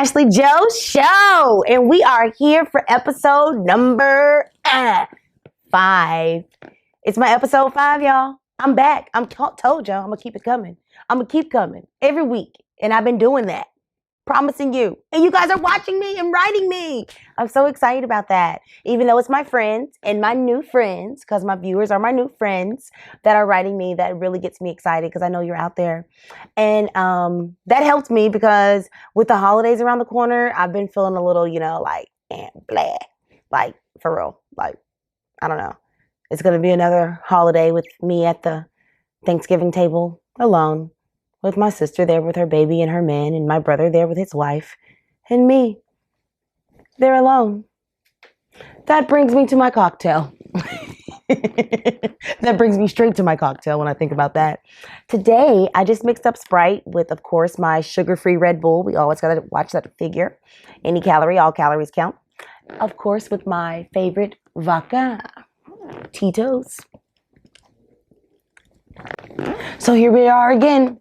Ashley Joe Show, and we are here for episode number 5. It's my episode 5, y'all. I'm back. Told y'all I'm gonna keep it coming. I'm gonna keep coming every week, and I've been doing that, promising you. And you guys are watching me and writing me. I'm so excited about that. Even though it's my friends and my new friends, because my viewers are my new friends that are writing me, that really gets me excited because I know you're out there. And that helped me because with the holidays around the corner, I've been feeling a little, like, blah. Like, for real. Like, I don't know. It's going to be another holiday with me at the Thanksgiving table alone, with my sister there with her baby and her man, and my brother there with his wife, and me there alone. That brings me to my cocktail. That brings me straight to my cocktail when I think about that. Today, I just mixed up Sprite with, of course, my sugar-free Red Bull. We always got to watch that figure. Any calorie, all calories count. Of course, with my favorite vodka, Tito's. So here we are again,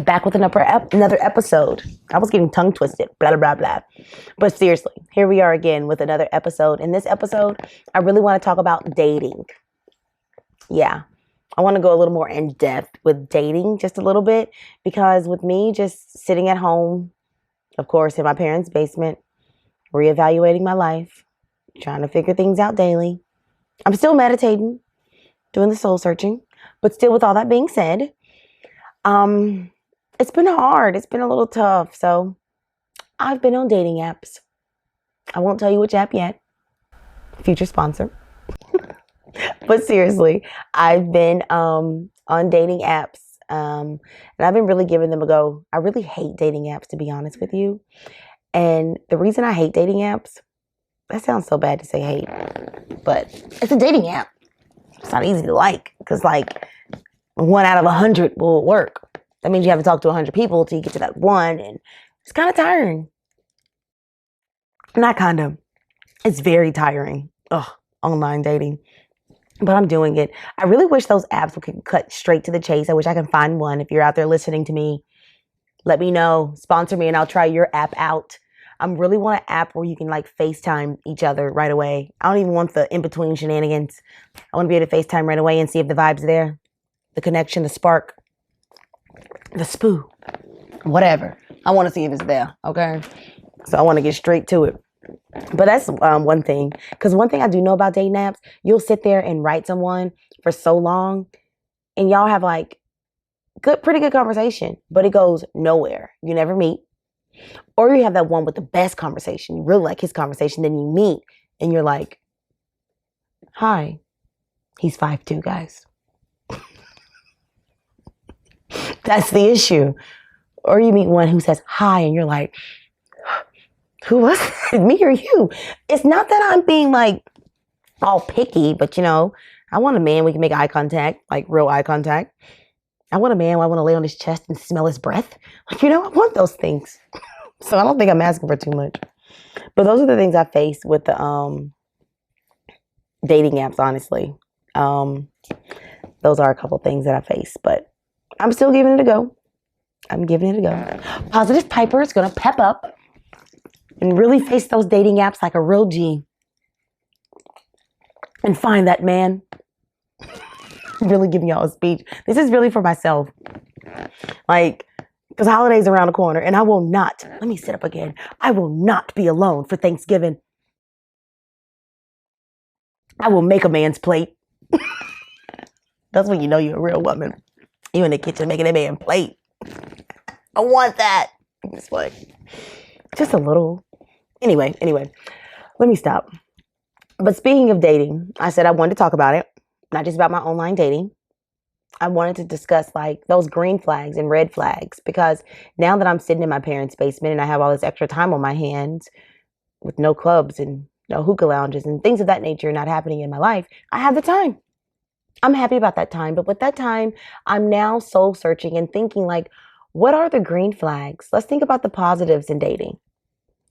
back with another episode. I was getting tongue twisted, blah, blah, blah. But seriously, here we are again with another episode. In this episode, I really want to talk about dating. Yeah, I want to go a little more in depth with dating just a little bit, because with me just sitting at home, of course, in my parents' basement, reevaluating my life, trying to figure things out daily. I'm still meditating, doing the soul searching, but still, with all that being said, it's been hard. It's been a little tough. So I've been on dating apps. I won't tell you which app yet. Future sponsor. But seriously, I've been on dating apps, and I've been really giving them a go. I really hate dating apps, to be honest with you. And the reason I hate dating apps, that sounds so bad to say hate, but it's a dating app. It's not easy to like, because like 1 out of 100 will work. That means you have to talk to 100 people till you get to that one, and it's kind of tiring. Not kind of. It's very tiring. Online dating. But I'm doing it. I really wish those apps could cut straight to the chase. I wish I can find one. If you're out there listening to me, let me know. Sponsor me and I'll try your app out. I really want an app where you can like FaceTime each other right away. I don't even want the in-between shenanigans. I want to be able to FaceTime right away and see if the vibe's there. The connection, the spark, the spoo, whatever. I want to see if it's there, okay? So I want to get straight to it. But that's one thing. Because one thing I do know about dating apps, you'll sit there and write someone for so long, and y'all have like pretty good conversation, but it goes nowhere. You never meet. Or you have that one with the best conversation. You really like his conversation, then you meet, and you're like, hi. He's 5'2", guys. That's the issue. Or you meet one who says hi, and you're like, who was it, me or you? It's not that I'm being like all picky, but I want a man we can make eye contact, like real eye contact. I want a man where I want to lay on his chest and smell his breath. Like, I want those things. So I don't think I'm asking for too much. But those are the things I face with the dating apps, honestly. Those are a couple things that I face, but I'm still giving it a go. I'm giving it a go. Positive Piper is going to pep up and really face those dating apps like a real G. And find that man. I'm really giving y'all a speech. This is really for myself. Like, because holidays around the corner, and I will not, let me sit up again. I will not be alone for Thanksgiving. I will make a man's plate. That's when you know you're a real woman. You in the kitchen making a man plate. I want that. It's like, just a little. Anyway, let me stop. But speaking of dating, I said I wanted to talk about it, not just about my online dating. I wanted to discuss like those green flags and red flags, because now that I'm sitting in my parents' basement and I have all this extra time on my hands with no clubs and no hookah lounges and things of that nature not happening in my life, I have the time. I'm happy about that time. But with that time, I'm now soul searching and thinking like, what are the green flags? Let's think about the positives in dating.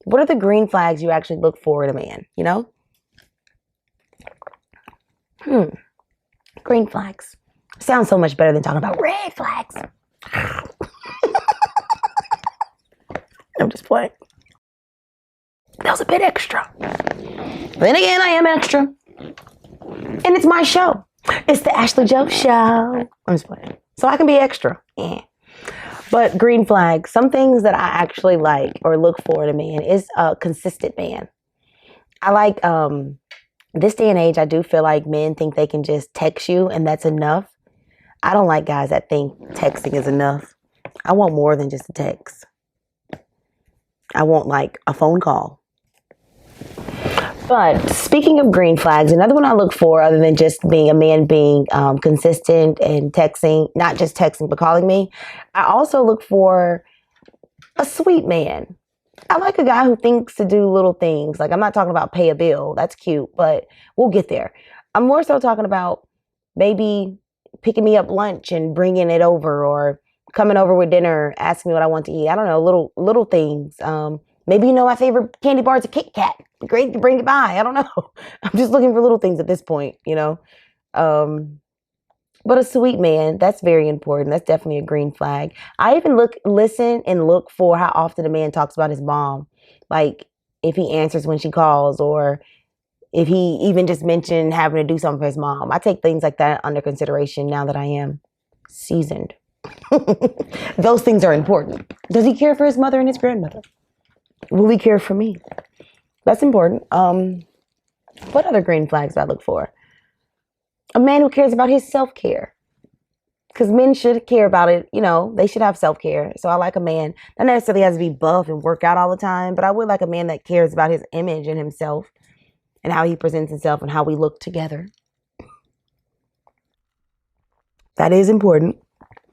What are the green flags you actually look for in a man, Green flags. Sounds so much better than talking about red flags. I'm just playing. That was a bit extra. Then again, I am extra. And it's my show. It's the Ashley Joe Show. I'm just playing. So I can be extra. Yeah. But green flags, some things that I actually like or look for in a man is a consistent man. I like this day and age, I do feel like men think they can just text you and that's enough. I don't like guys that think texting is enough. I want more than just a text. I want like a phone call. But speaking of green flags, another one I look for, other than just being a man being consistent and texting, not just texting, but calling me, I also look for a sweet man. I like a guy who thinks to do little things. Like, I'm not talking about pay a bill. That's cute, but we'll get there. I'm more so talking about maybe picking me up lunch and bringing it over, or coming over with dinner, asking me what I want to eat. I don't know, little things. Maybe you know my favorite candy bar is a Kit Kat. Great to bring it by. I don't know. I'm just looking for little things at this point, you know. But a sweet man, that's very important. That's definitely a green flag. I even listen and look for how often a man talks about his mom. Like if he answers when she calls, or if he even just mentioned having to do something for his mom. I take things like that under consideration now that I am seasoned. Those things are important. Does he care for his mother and his grandmother? Will he care for me? That's important. What other green flags do I look for? A man who cares about his self-care. Because men should care about it. You know, they should have self-care. So I like a man, not necessarily has to be buff and work out all the time, but I would like a man that cares about his image and himself and how he presents himself and how we look together. That is important.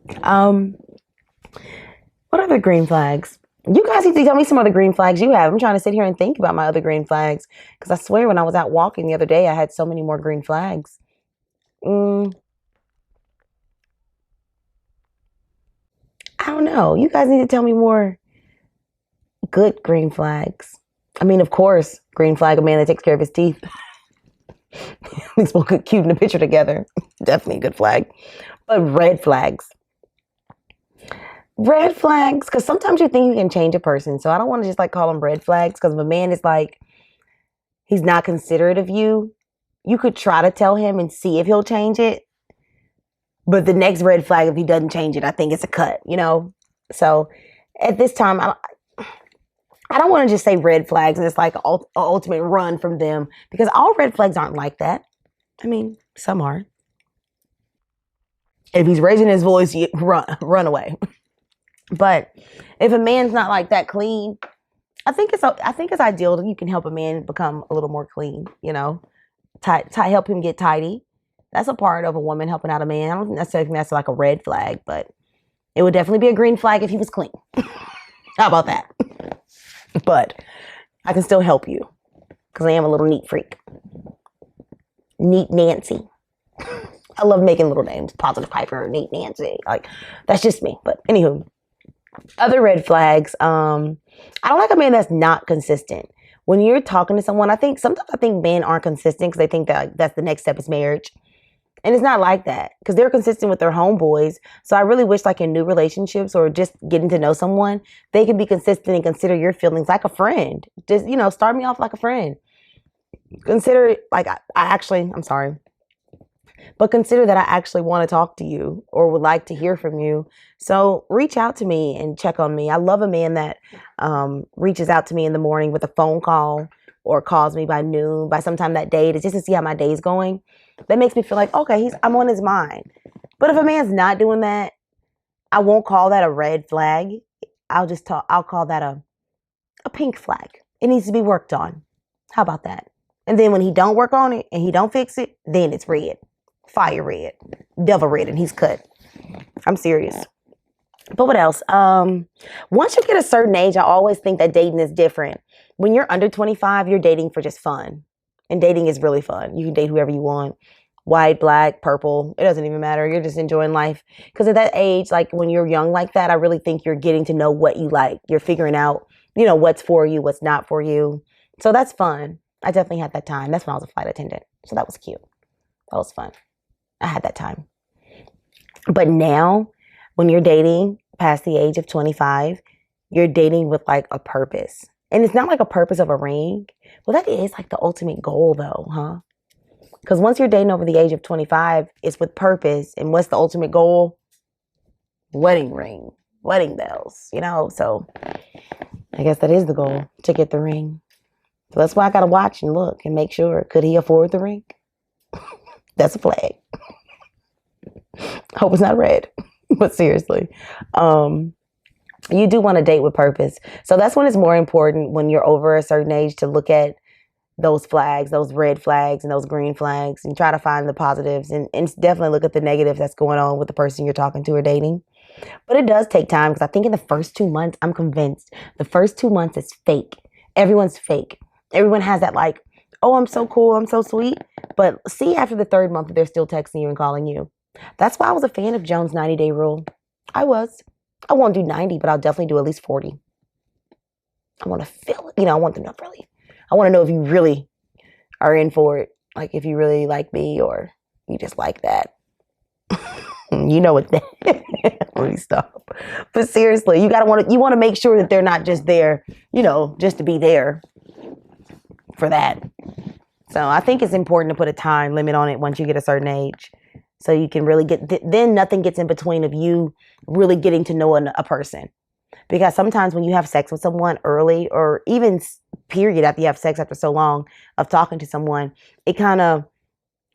What other green flags? You guys need to tell me some other green flags you have. I'm trying to sit here and think about my other green flags. Because I swear when I was out walking the other day, I had so many more green flags. I don't know. You guys need to tell me more good green flags. I mean, of course, green flag, a man that takes care of his teeth. These both look cute in a picture together. Definitely a good flag. But red flags. Red flags, because sometimes you think you can change a person. So I don't want to just like call them red flags, because if a man is like, he's not considerate of you, you could try to tell him and see if he'll change it. But the next red flag, if he doesn't change it, I think it's a cut, you know? So at this time, I don't want to just say red flags and it's like an ultimate run from them, because all red flags aren't like that. I mean, some are. If he's raising his voice, you run away. But if a man's not like that clean, I think it's ideal that you can help a man become a little more clean, you know, help him get tidy. That's a part of a woman helping out a man. I don't necessarily think that's like a red flag, but it would definitely be a green flag if he was clean. How about that? But I can still help you because I am a little neat freak. Neat Nancy. I love making little names. Positive Piper, Neat Nancy. Like, that's just me. But anywho, other red flags. I don't like a man that's not consistent. When you're talking to someone, sometimes I think men aren't consistent because they think that like, that's the next step is marriage. And it's not like that, because they're consistent with their homeboys. So I really wish, like in new relationships or just getting to know someone, they can be consistent and consider your feelings like a friend. Just, you know, start me off like a friend. Consider it like I'm sorry. But consider that I actually want to talk to you or would like to hear from you. So reach out to me and check on me. I love a man that reaches out to me in the morning with a phone call or calls me by noon, by sometime that day, just to see how my day's going. That makes me feel like, okay, I'm on his mind. But if a man's not doing that, I won't call that a red flag. I'll call that a pink flag. It needs to be worked on. How about that? And then when he don't work on it and he don't fix it, then it's red. Fire red. Devil red, and he's cut. I'm serious. But what else? Once you get a certain age, I always think that dating is different. When you're under 25, you're dating for just fun. And dating is really fun. You can date whoever you want. White, black, purple. It doesn't even matter. You're just enjoying life. Because at that age, like when you're young like that, I really think you're getting to know what you like. You're figuring out, you know, what's for you, what's not for you. So that's fun. I definitely had that time. That's when I was a flight attendant. So that was cute. That was fun. I had that time. But now, when you're dating past the age of 25, you're dating with like a purpose. And it's not like a purpose of a ring. Well, that is like the ultimate goal, though, huh? Because once you're dating over the age of 25, it's with purpose. And what's the ultimate goal? Wedding ring, wedding bells, you know? So I guess that is the goal, to get the ring. So that's why I got to watch and look and make sure. Could he afford the ring? That's a flag. Hope it's not red. But seriously, you do want to date with purpose. So that's when it's more important, when you're over a certain age, to look at those flags, those red flags and those green flags, and try to find the positives, and definitely look at the negatives that's going on with the person you're talking to or dating. But it does take time, because I think in the first 2 months, I'm convinced the first 2 months is fake. Everyone's fake. Everyone has that like, oh, I'm so cool, I'm so sweet. But see, after the third month, they're still texting you and calling you. That's why I was a fan of Joan's 90-day rule. I was. I won't do 90, but I'll definitely do at least 40. I want to feel it. I want to know, really. I want to know if you really are in for it. Like, if you really like me, or you just like that. You know what? Let me stop. But seriously, you want to make sure that they're not just there, just to be there for that. So I think it's important to put a time limit on it once you get a certain age, so you can really then nothing gets in between of you really getting to know a person. Because sometimes when you have sex with someone early, or even period after you have sex after so long of talking to someone, it kind of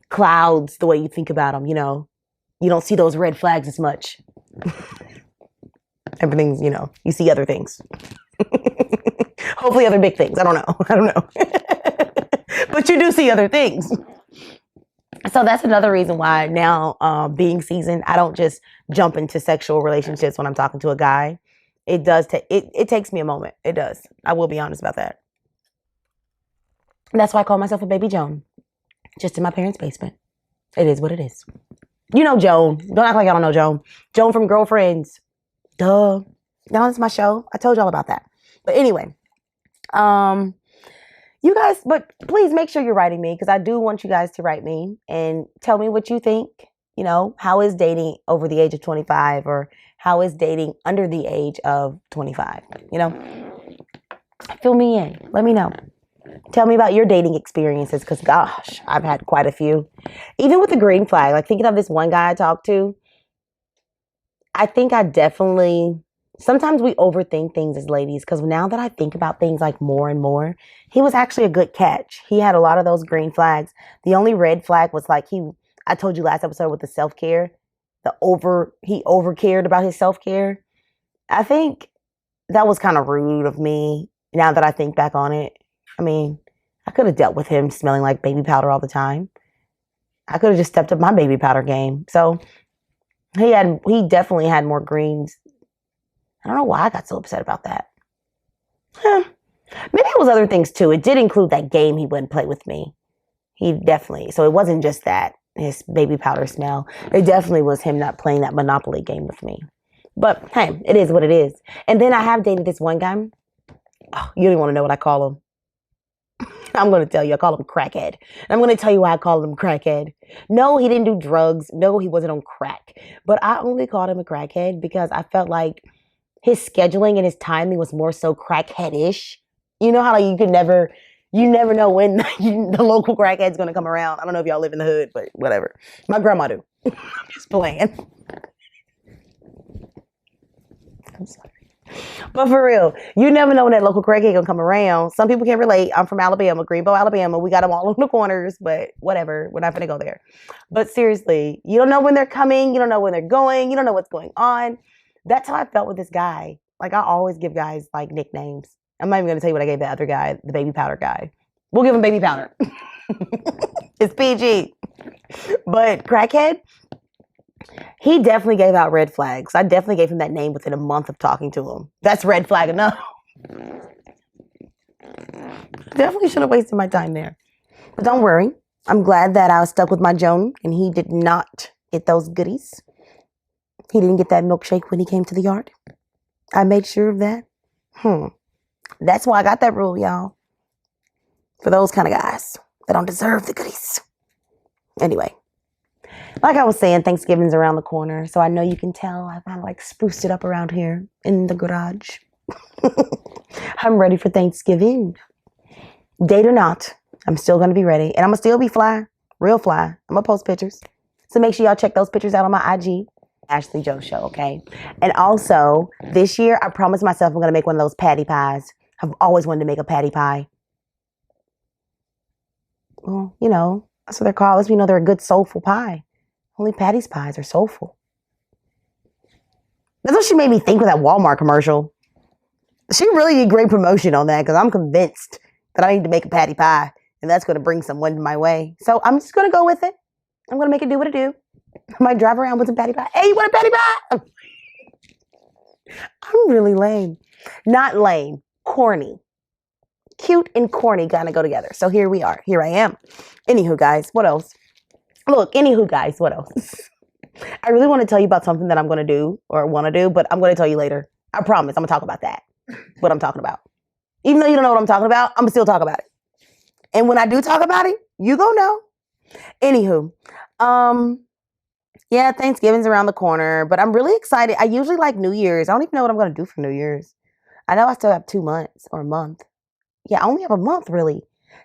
clouds the way you think about them. You don't see those red flags as much. Everything's, you see other things. Hopefully other big things. I don't know. But you do see other things. So that's another reason why now, being seasoned, I don't just jump into sexual relationships when I'm talking to a guy. It does take, it takes me a moment. It does. I will be honest about that. And that's why I call myself a baby Joan. Just in my parents' basement. It is what it is. You know Joan. Don't act like I don't know Joan. Joan from Girlfriends. Duh. No, it's my show. I told y'all about that. But anyway, you guys, but please make sure you're writing me, because I do want you guys to write me and tell me what you think. How is dating over the age of 25, or how is dating under the age of 25? Fill me in. Let me know. Tell me about your dating experiences, because gosh, I've had quite a few. Even with the green flag, like thinking of this one guy I talked to, I think sometimes we overthink things as ladies, because now that I think about things like more and more, he was actually a good catch. He had a lot of those green flags. The only red flag was like I told you last episode with the self-care, he over-cared about his self-care. I think that was kind of rude of me now that I think back on it. I mean, I could have dealt with him smelling like baby powder all the time. I could have just stepped up my baby powder game. So he definitely had more greens. I don't know why I got so upset about that. Maybe it was other things too. It did include that game he wouldn't play with me. So it wasn't just that, his baby powder smell. It definitely was him not playing that Monopoly game with me. But hey, it is what it is. And then I have dated this one guy. Oh, you don't want to know what I call him. I'm going to tell you. I call him crackhead. And I'm going to tell you why I call him crackhead. No, he didn't do drugs. No, he wasn't on crack. But I only called him a crackhead because I felt like his scheduling and his timing was more so crackhead-ish. You know how like you never know when the local crackhead's going to come around. I don't know if y'all live in the hood, but whatever. My grandma do. I'm just playing. I'm sorry. But for real, you never know when that local crackhead gonna come around. Some people can't relate. I'm from Alabama, Greenbow, Alabama. We got them all on the corners, but whatever. We're not gonna go there. But seriously, you don't know when they're coming. You don't know when they're going. You don't know what's going on. That's how I felt with this guy. Like, I always give guys like nicknames. I'm not even gonna tell you what I gave the other guy, the baby powder guy. We'll give him baby powder. It's PG. But crackhead, he definitely gave out red flags. I definitely gave him that name within a month of talking to him. That's red flag enough. Definitely should have wasted my time there. But don't worry. I'm glad that I was stuck with my Joan and he did not get those goodies. He didn't get that milkshake when he came to the yard. I made sure of that. That's why I got that rule, y'all. For those kind of guys that don't deserve the goodies. Anyway. Like I was saying, Thanksgiving's around the corner, so I know you can tell I kind of like spruced it up around here in the garage. I'm ready for Thanksgiving. Date or not, I'm still going to be ready. And I'm going to still be fly, real fly. I'm going to post pictures. So make sure y'all check those pictures out on my IG. Ashley Joe Show, okay? And also, this year, I promised myself I'm going to make one of those patty pies. I've always wanted to make a patty pie. Well, you know, that's what they're called. You know, they're a good soulful pie. Only Patty's pies are soulful. That's what she made me think with that Walmart commercial. She really did great promotion on that because I'm convinced that I need to make a patty pie and that's going to bring someone my way. So I'm just going to go with it. I'm going to make it do what it do. I might drive around with some patty pie. Hey, you want a patty pie? I'm really lame. Not lame, corny. Cute and corny gotta go together. So here we are. Here I am. Anywho, guys, what else? Look, anywho, guys, what else? I really want to tell you about something that I'm going to do or want to do, but I'm going to tell you later. I promise I'm going to talk about that, what I'm talking about. Even though you don't know what I'm talking about, I'm going to still talk about it. And when I do talk about it, you go know. Anywho, yeah, Thanksgiving's around the corner, but I'm really excited. I usually like New Year's. I don't even know what I'm going to do for New Year's. I know I still have 2 months or a month. Yeah, I only have a month, really.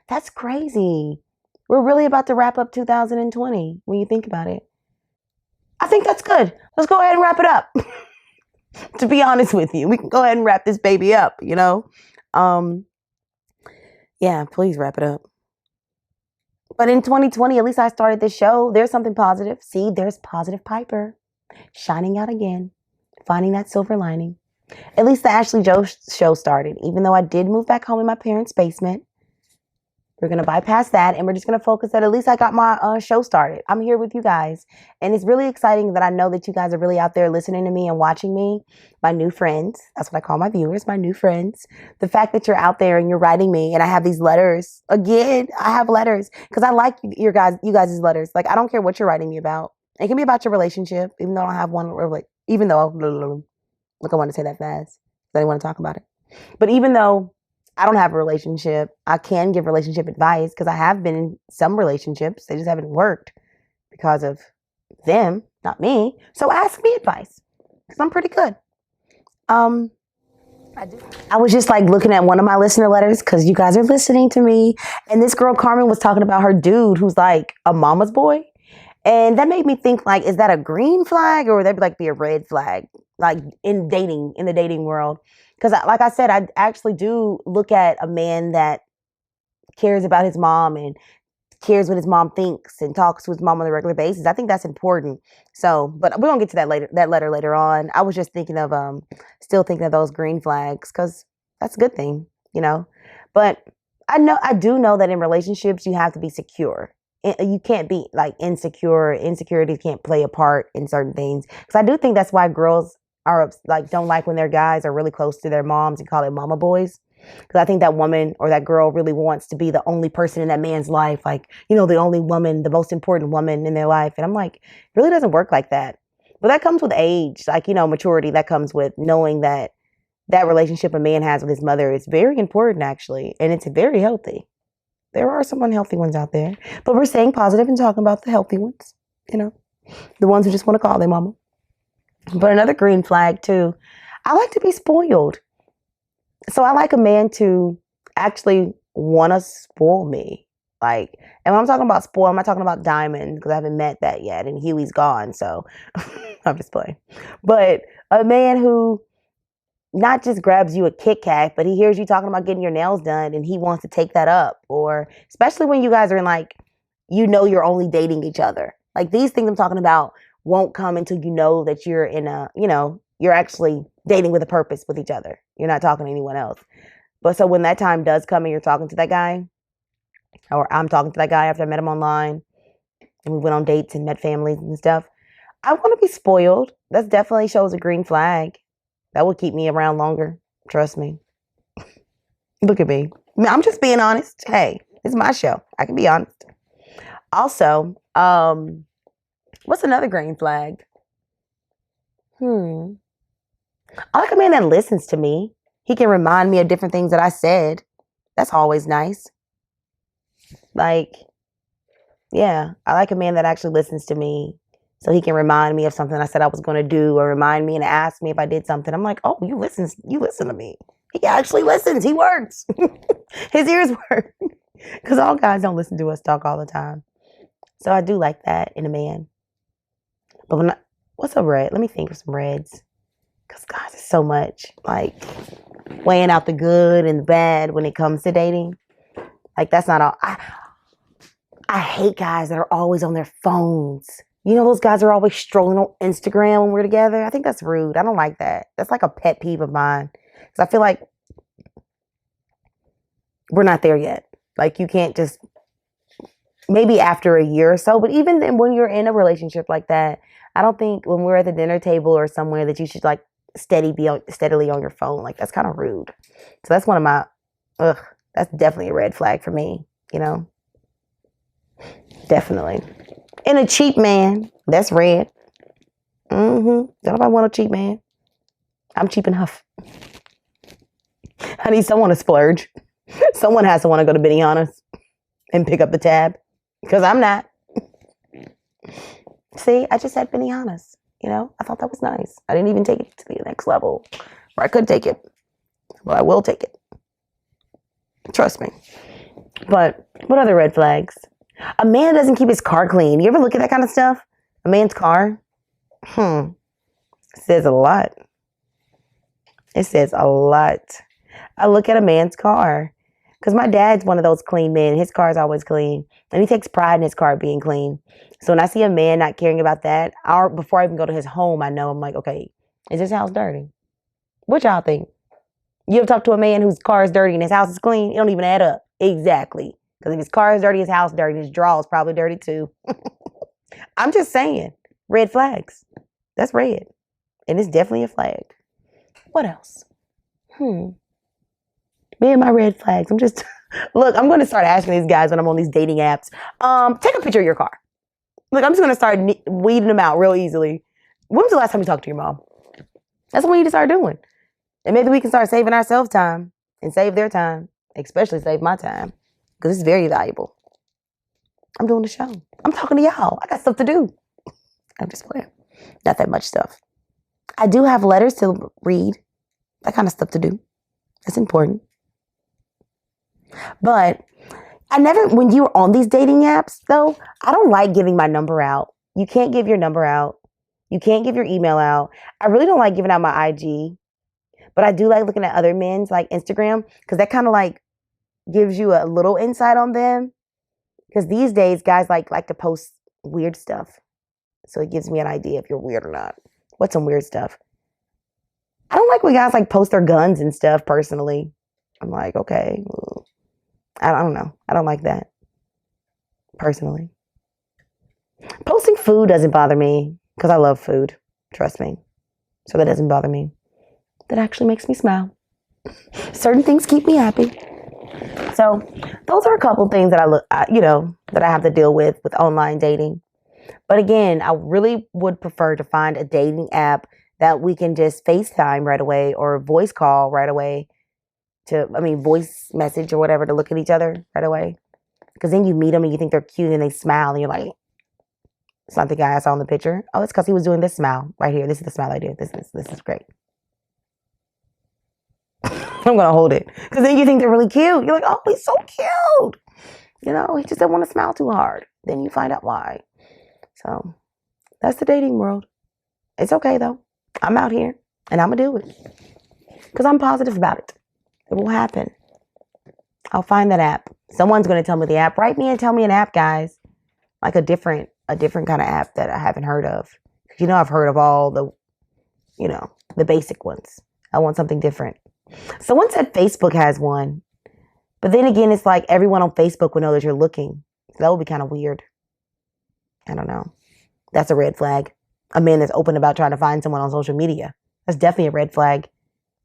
That's crazy. We're really about to wrap up 2020 when you think about it. I think that's good. Let's go ahead and wrap it up. To be honest with you, we can go ahead and wrap this baby up, you know? Yeah, please wrap it up. But in 2020, at least I started this show. There's something positive. See, there's positive Piper shining out again, finding that silver lining. At least the Ashley Joe Show started, even though I did move back home in my parents' basement. We're going to bypass that, and we're just going to focus that at least I got my show started. I'm here with you guys, and it's really exciting that I know that you guys are really out there listening to me and watching me, my new friends. That's what I call my viewers, my new friends. The fact that you're out there and you're writing me, and I have these letters. Again, I have letters because I like you guys' letters. Like, I don't care what you're writing me about. It can be about your relationship, even though I don't have one, or like, even though, look, I want to say that fast. I didn't want to talk about it. But even though I don't have a relationship, I can give relationship advice because I have been in some relationships. They just haven't worked because of them, not me. So ask me advice because I'm pretty good. I was just like looking at one of my listener letters because you guys are listening to me. And this girl, Carmen, was talking about her dude who's like a mama's boy. And that made me think, like, is that a green flag or would that be a red flag? Like in the dating world. Because like I said, I actually do look at a man that cares about his mom and cares what his mom thinks and talks to his mom on a regular basis. I think that's important. So, but we're gonna get to that letter later on. I was just thinking of still thinking of those green flags because that's a good thing, you know. But I do know that in relationships you have to be secure. You can't be like insecure. Insecurity can't play a part in certain things. Because I do think that's why girls are like don't like when their guys are really close to their moms and call it mama boys. Because I think that woman or that girl really wants to be the only person in that man's life, like, you know, the only woman, the most important woman in their life. And I'm like, it really doesn't work like that. But that comes with age, like, you know, maturity. That comes with knowing that that relationship a man has with his mother is very important, actually, and it's very healthy. There are some unhealthy ones out there, but we're staying positive and talking about the healthy ones, you know, the ones who just want to call their mama. But another green flag, too, I like to be spoiled. So I like a man to actually want to spoil me. Like, and when I'm talking about spoil, I'm not talking about Diamond because I haven't met that yet, and Huey's gone, so I'm just playing. But a man who not just grabs you a Kit Kat, but he hears you talking about getting your nails done and he wants to take that up. Or especially when you guys are in like, you know, you're only dating each other. Like these things I'm talking about won't come until you know that you're in a, you know, you're actually dating with a purpose with each other. You're not talking to anyone else. But so when that time does come and you're talking to that guy, or I'm talking to that guy after I met him online and we went on dates and met families and stuff, I want to be spoiled. That definitely shows a green flag. That will keep me around longer. Trust me. Look at me. I'm just being honest. Hey, it's my show. I can be honest. Also, what's another green flag? I like a man that listens to me. He can remind me of different things that I said. That's always nice. Like, yeah, I like a man that actually listens to me So he can remind me of something I said I was going to do, or remind me and ask me if I did something. I'm like, oh, you listen to me. He actually listens. He works. His ears work. Because all guys don't listen to us talk all the time. So I do like that in a man. But what's a red? Let me think of some reds. Because guys, it's so much. Like, weighing out the good and the bad when it comes to dating. Like, that's not all. I hate guys that are always on their phones. You know, those guys are always strolling on Instagram when we're together. I think that's rude. I don't like that. That's like a pet peeve of mine. Because I feel like we're not there yet. Like, you can't just, maybe after a year or so, but even then when you're in a relationship like that, I don't think when we're at the dinner table or somewhere that you should like steadily on your phone. Like, that's kind of rude. So that's one of my, that's definitely a red flag for me, you know? Definitely. And a cheap man, that's red. Don't nobody want a cheap man. I'm cheap enough. I need someone to splurge. Someone has to want to go to Benihana's and pick up the tab. Because I'm not. See, I just had Benihana's. You know, I thought that was nice. I didn't even take it to the next level. Or I could take it. Well, I will take it. Trust me. But what other red flags? A man doesn't keep his car clean. You ever look at that kind of stuff? A man's car? Says a lot. It says a lot. I look at a man's car. Because my dad's one of those clean men. His car is always clean. And he takes pride in his car being clean. So when I see a man not caring about that, before I even go to his home, I know, I'm like, okay, is his house dirty? What y'all think? You ever talk to a man whose car is dirty and his house is clean? It don't even add up. Exactly. Because if his car is dirty, his house is dirty, his drawer is probably dirty too. I'm just saying. Red flags. That's red. And it's definitely a flag. What else? Me and my red flags. Look, I'm going to start asking these guys when I'm on these dating apps. Take a picture of your car. Look, I'm just going to start weeding them out real easily. When was the last time you talked to your mom? That's what we need to start doing. And maybe we can start saving ourselves time and save their time, especially save my time, because it's very valuable. I'm doing the show. I'm talking to y'all. I got stuff to do. I'm just playing. Not that much stuff. I do have letters to read. That kind of stuff to do. That's important. But when you're on these dating apps, though, I don't like giving my number out. You can't give your number out. You can't give your email out. I really don't like giving out my IG. But I do like looking at other men's like Instagram, because that kind of like gives you a little insight on them. Because these days, guys like to post weird stuff. So it gives me an idea if you're weird or not. What's some weird stuff? I don't like when guys like post their guns and stuff personally. I'm like, okay. I don't know. I don't like that personally. Posting food doesn't bother me because I love food. Trust me. So that doesn't bother me. That actually makes me smile. Certain things keep me happy. So those are a couple things that that I have to deal with online dating. But again, I really would prefer to find a dating app that we can just FaceTime right away or voice call right away voice message or whatever, to look at each other right away. Because then you meet them and you think they're cute and they smile and you're like, it's not the guy I saw in the picture. Oh, it's because he was doing this smile right here. This is the smile I do. This is great. I'm going to hold it. Because then you think they're really cute. You're like, oh, he's so cute. You know, he just didn't want to smile too hard. Then you find out why. So that's the dating world. It's okay, though. I'm out here and I'm going to do it. Because I'm positive about it. It will happen. I'll find that app. Someone's going to tell me the app. Write me and tell me an app, guys. Like a different kind of app that I haven't heard of. You know, I've heard of all the basic ones. I want something different. Someone said Facebook has one. But then again, it's like everyone on Facebook will know that you're looking. So that would be kind of weird. I don't know. That's a red flag. A man that's open about trying to find someone on social media. That's definitely a red flag.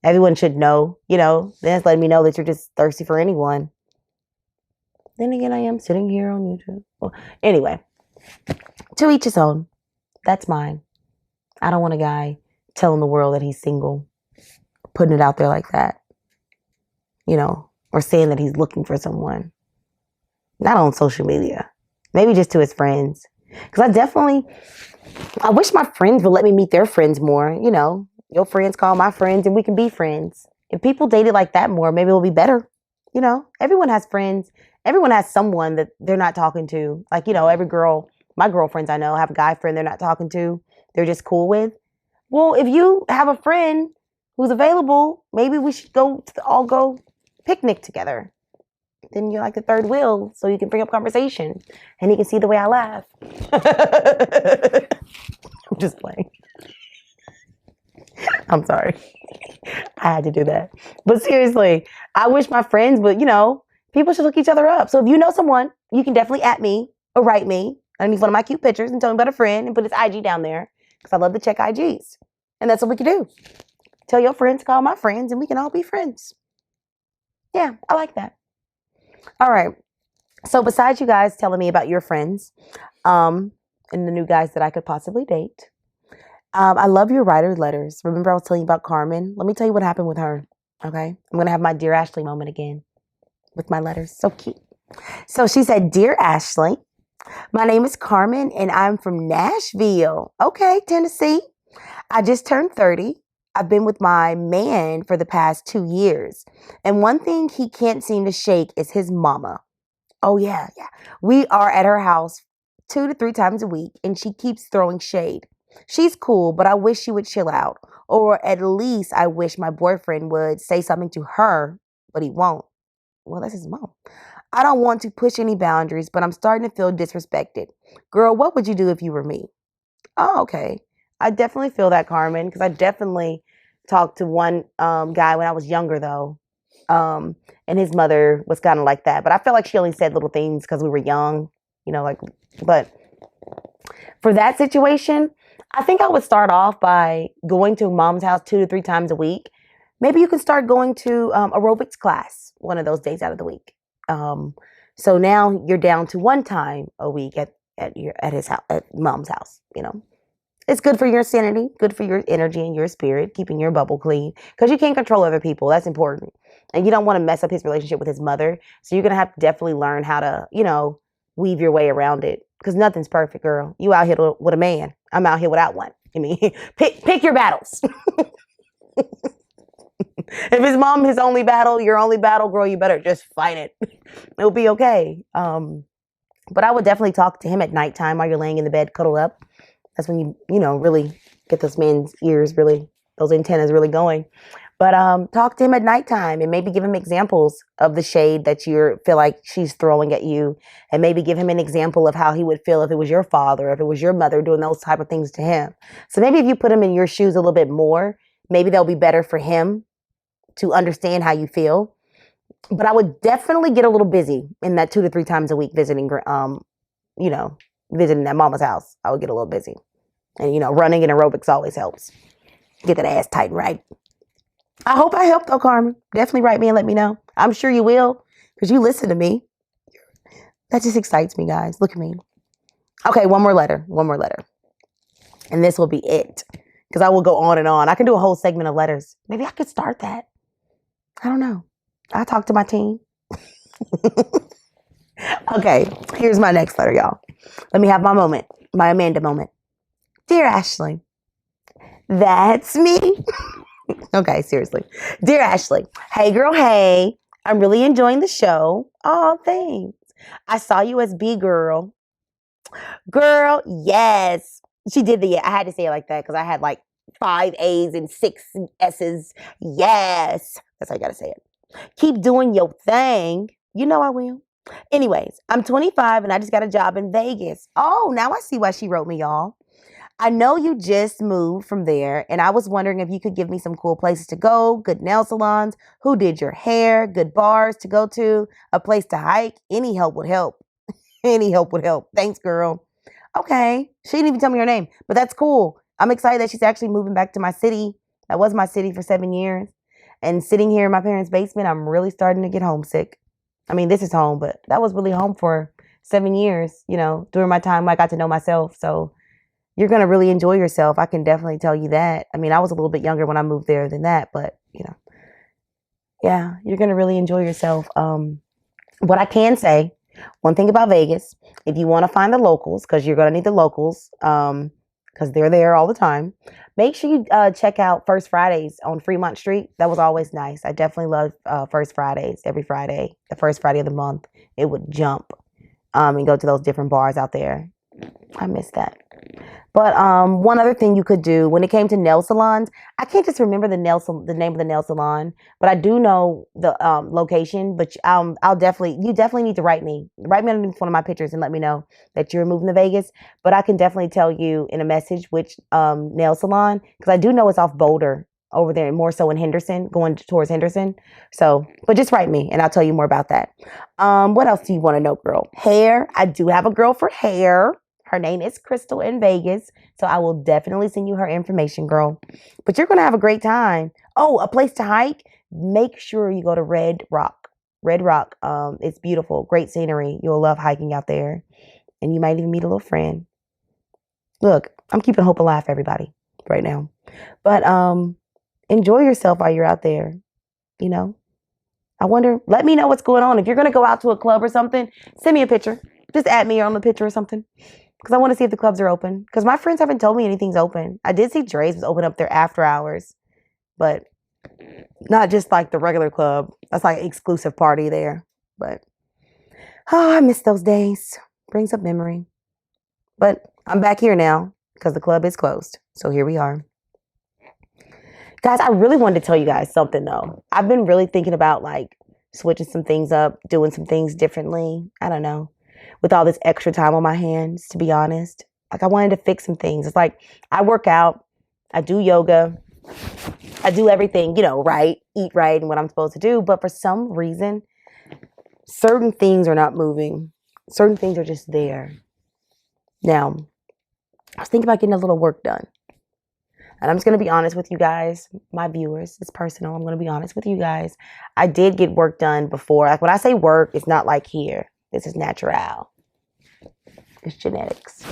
Everyone should know, then it's letting me know that you're just thirsty for anyone. Then again, I am sitting here on YouTube. Well, anyway, to each his own. That's mine. I don't want a guy telling the world that he's single, putting it out there like that, or saying that he's looking for someone. Not on social media. Maybe just to his friends. Because I wish my friends would let me meet their friends more. Your friends call my friends and we can be friends. If people dated like that more, maybe it'll be better. Everyone has friends. Everyone has someone that they're not talking to. Like, every girl, my girlfriends I know have a guy friend they're not talking to. They're just cool with. Well, if you have a friend who's available, maybe we should all go picnic together. Then you're like the third wheel, so you can bring up conversation and he can see the way I laugh. I'm just playing. I'm sorry. I had to do that. But seriously, I wish my friends would, people should look each other up. So if you know someone, you can definitely at me or write me underneath one of my cute pictures and tell me about a friend and put his IG down there because I love to check IGs. And that's what we can do. Tell your friends to call my friends and we can all be friends. Yeah, I like that. All right. So besides you guys telling me about your friends and the new guys that I could possibly date, I love your writer letters. Remember I was telling you about Carmen? Let me tell you what happened with her. Okay. I'm going to have my Dear Ashley moment again with my letters. So cute. So she said, Dear Ashley, my name is Carmen and I'm from Nashville. Okay, Tennessee. I just turned 30. I've been with my man for the past 2 years. And one thing he can't seem to shake is his mama. Oh, yeah. We are at her house 2 to 3 times a week and she keeps throwing shade. She's cool, but I wish she would chill out. Or at least I wish my boyfriend would say something to her, but he won't. Well, that's his mom. I don't want to push any boundaries, but I'm starting to feel disrespected. Girl, what would you do if you were me? Oh, okay. I definitely feel that, Carmen, because I definitely talked to one guy when I was younger, though. And his mother was kind of like that. But I felt like she only said little things because we were young, but for that situation, I think I would start off by going to mom's house 2 to 3 times a week. Maybe you can start going to aerobics class one of those days out of the week. So now you're down to 1 time a week at his house, at mom's house. It's good for your sanity, good for your energy and your spirit, keeping your bubble clean because you can't control other people. That's important. And you don't want to mess up his relationship with his mother. So you're going to have to definitely learn how to, weave your way around it because nothing's perfect, girl. You out here with a man. I'm out here without one. I mean, pick your battles. If his mom his only battle, your only battle, girl, you better just fight it. It'll be okay. But I would definitely talk to him at nighttime while you're laying in the bed, cuddled up. That's when you really get those men's ears those antennas really going. But talk to him at nighttime and maybe give him examples of the shade that you feel like she's throwing at you. And maybe give him an example of how he would feel if it was your father, if it was your mother doing those type of things to him. So maybe if you put him in your shoes a little bit more, maybe that'll be better for him to understand how you feel. But I would definitely get a little busy in that 2 to 3 times a week visiting that mama's house. I would get a little busy. And, running and aerobics always helps. Get that ass tight and right. I hope I helped, though, Carmen. Definitely write me and let me know. I'm sure you will because you listen to me. That just excites me, guys. Look at me. Okay, one more letter. And this will be it because I will go on and on. I can do a whole segment of letters. Maybe I could start that. I don't know. I'll talk to my team. Okay, here's my next letter, y'all. Let me have my moment, my Amanda moment. Dear Ashley, that's me. Okay, seriously. Dear Ashley, hey girl, hey. I'm really enjoying the show. Oh, thanks. I saw you as B girl. Girl, yes. She did I had to say it like that because I had like 5 A's and 6 S's. Yes. That's how you gotta say it. Keep doing your thing. You know I will. Anyways, I'm 25 and I just got a job in Vegas. Oh, now I see why she wrote me, y'all. I know you just moved from there, and I was wondering if you could give me some cool places to go, good nail salons, who did your hair, good bars to go to, a place to hike. Any help would help. Any help would help. Thanks, girl. Okay. She didn't even tell me her name, but that's cool. I'm excited that she's actually moving back to my city. That was my city for 7 years. And sitting here in my parents' basement, I'm really starting to get homesick. I mean, this is home, but that was really home for 7 years, during my time I got to know myself. So you're going to really enjoy yourself. I can definitely tell you that. I mean, I was a little bit younger when I moved there than that, but, yeah, you're going to really enjoy yourself. What I can say One thing about Vegas, if you want to find the locals, because you're going to need the locals, because they're there all the time, make sure you check out First Fridays on Fremont Street. That was always nice. I definitely love First Fridays every Friday, the first Friday of the month. It would jump and go to those different bars out there. I miss that. But one other thing you could do when it came to nail salons, I can't just remember the name of the nail salon, but I do know the location. But you definitely need to write me underneath one of my pictures and let me know that you're moving to Vegas. But I can definitely tell you in a message which nail salon, because I do know it's off Boulder over there, more so in Henderson, going towards Henderson. So, but just write me and I'll tell you more about that. What else do you want to know, girl? Hair. I do have a girl for hair. Her name is Crystal in Vegas. So I will definitely send you her information, girl. But you're going to have a great time. Oh, a place to hike. Make sure you go to Red Rock. Red Rock. It's beautiful. Great scenery. You'll love hiking out there. And you might even meet a little friend. Look, I'm keeping hope alive for everybody right now. But enjoy yourself while you're out there. You know, I wonder, let me know what's going on. If you're going to go out to a club or something, send me a picture. Just add me on the picture or something. Because I want to see if the clubs are open. Because my friends haven't told me anything's open. I did see Dre's was open up there after hours. But not just like the regular club. That's like an exclusive party there. But, oh, I miss those days. Brings up memory. But I'm back here now. Because the club is closed. So here we are. Guys, I really wanted to tell you guys something though. I've been really thinking about like switching some things up. Doing some things differently. I don't know. With all this extra time on my hands, to be honest. Like I wanted to fix some things. It's like I work out, I do yoga, I do everything, right, eat right and what I'm supposed to do. But for some reason, certain things are not moving. Certain things are just there. Now, I was thinking about getting a little work done. And I'm just going to be honest with you guys, my viewers. It's personal. I'm going to be honest with you guys. I did get work done before. Like when I say work, it's not like here. This is natural. It's genetics.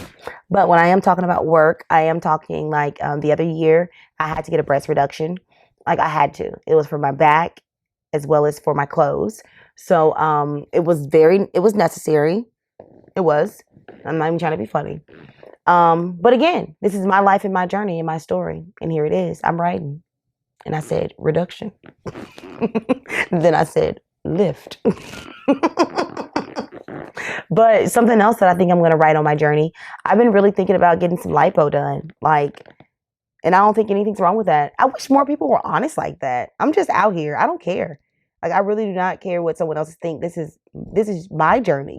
But when I am talking about work, I am talking like the other year, I had to get a breast reduction. Like I had to. It was for my back as well as for my clothes. So it was necessary. It was. I'm not even trying to be funny. But again, this is my life and my journey and my story. And here it is. I'm writing. And I said, reduction. Then I said, lift. But something else that I think I'm going to write on my journey, I've been really thinking about getting some lipo done. And I don't think anything's wrong with that. I wish more people were honest like that. I'm just out here. I don't care. Like, I really do not care what someone else thinks. This is my journey,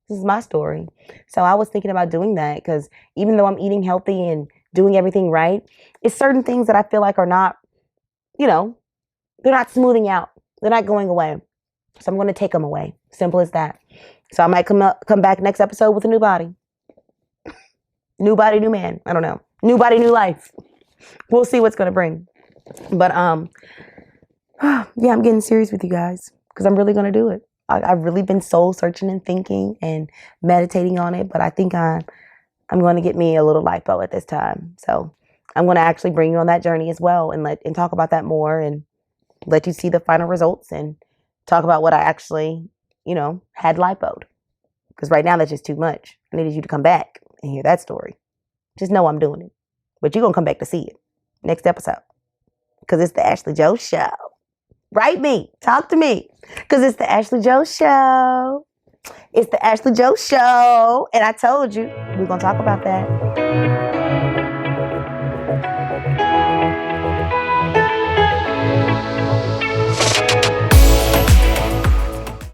This is my story. So I was thinking about doing that because even though I'm eating healthy and doing everything right, it's certain things that I feel like are not, they're not smoothing out. They're not going away. So I'm going to take them away. Simple as that. So I might come back next episode with a new body. New body, new man. I don't know. New body, new life. We'll see what's going to bring. But yeah, I'm getting serious with you guys because I'm really going to do it. I've really been soul searching and thinking and meditating on it. But I think I'm going to get me a little lipo at this time. So I'm going to actually bring you on that journey as well and talk about that more and let you see the final results and talk about what I actually, had lipoed. Because right now that's just too much. I needed you to come back and hear that story. Just know I'm doing it. But you're going to come back to see it next episode. Because it's the Ashley Joe Show. Write me. Talk to me. Because it's the Ashley Joe Show. It's the Ashley Joe Show. And I told you, we're going to talk about that.